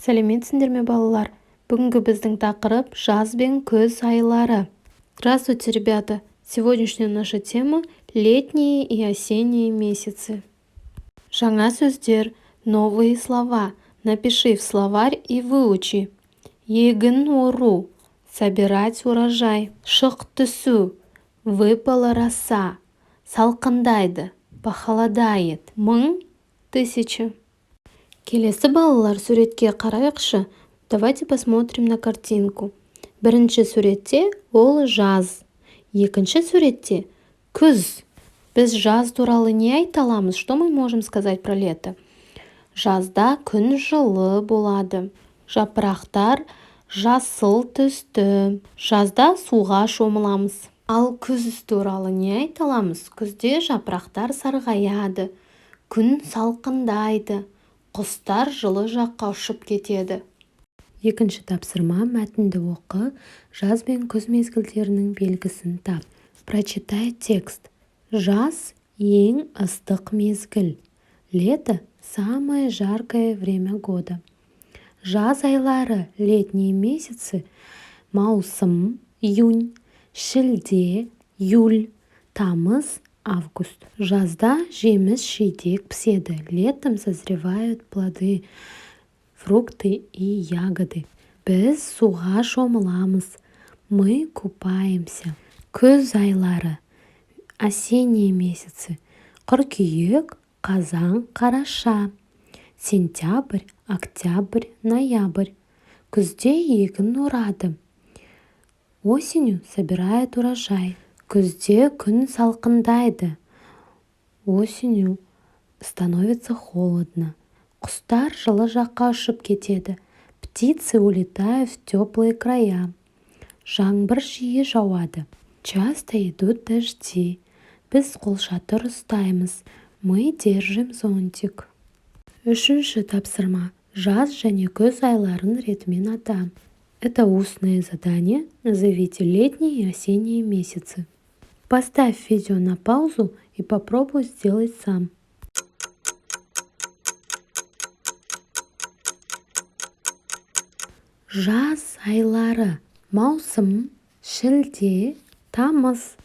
Сәлеметсіңдер ме, балалар? Бүгінгі біздің тақырып жаз бен күз айлары. Здравствуйте, ребята! Сегодняшняя наша тема – летние и осенние месяцы. Жаңа сөздер, новые слова. Напиши в словарь и выучи. Егін ору – собирать урожай. Шық түсу – выпала роса. Салқындайды – похолодает. Мың – тысяча. Келесі балалар, суретке қарайықшы. Давайте посмотрим на картинку. Бірінші суретте ол жаз. Екінші суретте күз. Біз жаз туралы не айта аламыз? Что мы можем сказать про лето? Жазда күн жылы болады. Жапырақтар жасыл түсті. Жазда суға шомыламыз. Ал күз туралы не айта аламыз? Күзде жапырақтар сарғаяды. Күн салқындайды. Құстар жылы жаққа ұшып кетеді. Екінші тапсырма, мәтінді оқы, жаз бен күз мезгілдерінің белгісін тап. Прочитай текст. Жаз ең ыстық мезгіл. Лето – самое жаркое время года. Жаз айлары, летние месяцы, маусым, июнь, шілде, июль, тамыз, август. Жазда жеміс-жидек піседі. Летом созревают плоды, фрукты и ягоды. Біз суға шомыламыз. Мы купаемся. Күз айлары, осенние месяцы. Қыркүйек, қазан, қараша. Сентябрь, октябрь, ноябрь. Күзде егін орады. Осенью собирает урожай. Күзде күн салқындайды. Осенью становится холодно. Құстар жылы жаққа ұшып кетеді. Птицы улетают в теплые края. Жаңбыр жиі жауады. Часто идут дожди. Біз қолшатыр ұстаймыз. Мы держим зонтик. Үшінші тапсырма. Жаз және күз айларын ретімен ата. Это устное задание. Назовите летние и осенние месяцы. Поставь видео на паузу и попробуй сделать сам. Жаз айлары. Маусым, шілде, тамыз.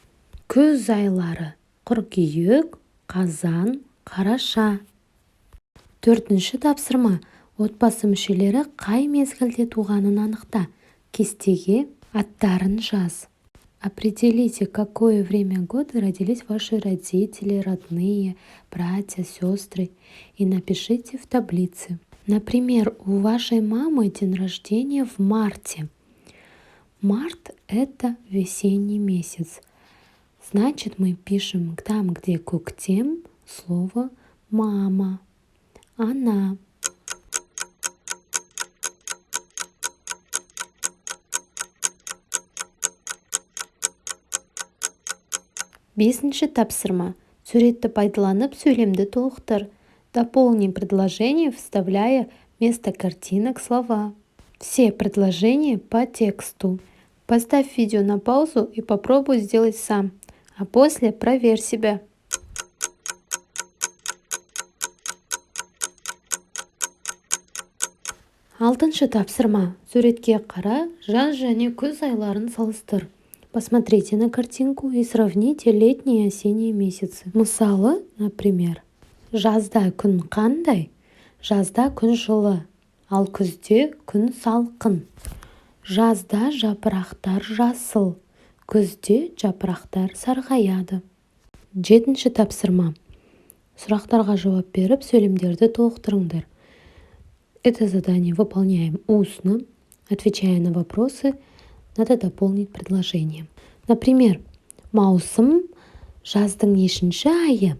Күз айлары. Қыркүйек, қазан, қараша. Төртінші тапсырма. Отбасы мүшелері қай мезгілде туғанын анықта. Кестеге аттарын жаз. Определите, какое время года родились ваши родители, родные, братья, сестры, и напишите в таблице. Например, у вашей мамы день рождения в марте. Март – это весенний месяц. Значит, мы пишем там, где көктем, слово «мама». Она. Бесінші тапсырма. Суретті пайдаланып сөйлемді толықтыр. Дополни предложение, вставляя вместо картинок слова. Все предложения по тексту. Поставь видео на паузу и попробуй сделать сам, а после проверь себя. Алтыншы тапсырма. Суретке қара, жаз және күз айларын салыстыр. Посмотрите на картинку и сравните летние и осенние месяцы. Мысалы, например, жазда күн қандай? Жазда күн жылы, ал күзде күн салқын. Жазда жапырақтар жасыл, күзде жапырақтар сарғаяды. Жетінші тапсырма. Сұрақтарға жауап беріп, сөйлемдерді толықтырыңдар. Это задание выполняем устно. Отвечая на вопросы, надо дополнить предложение. Например, маусым жаздың нешінші айы?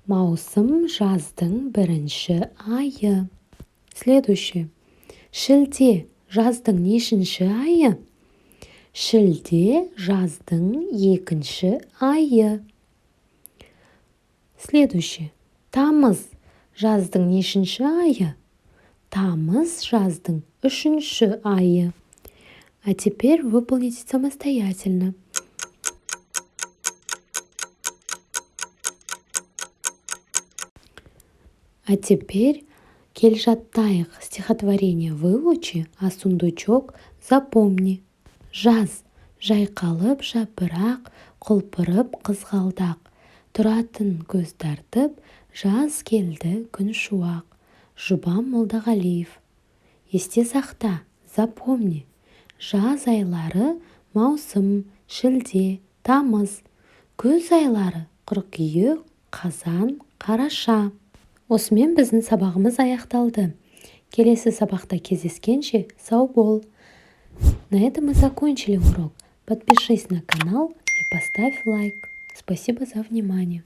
Маусым жаздың бірінші айы. Следующее. Шілде жаздың нешінші айы? Шілде жаздың екінші айы. Следующее. Тамыз жаздың нешінші айы? Тамыз жаздың үшінші айы. А теперь выполните самостоятельно. А теперь Кельжаттаих стихотворение выучи, а сундучок запомни. Жаз, жайқалып жапырақ, құлпырып қызғалдақ. Тұратын көз тартып, жаз келді күн шуақ. Жұбан Молдағалиев. Есте сақта, запомни. Жаз айлары маусым, шілде, тамыз. Күз айлары қыркүйек, қазан, қараша. Осымен біздің сабағымыз аяқталды. Келесі сабақта кездескенше сау бол. На этом мы закончили урок. Подпишись на канал и поставь лайк. Спасибо за внимание.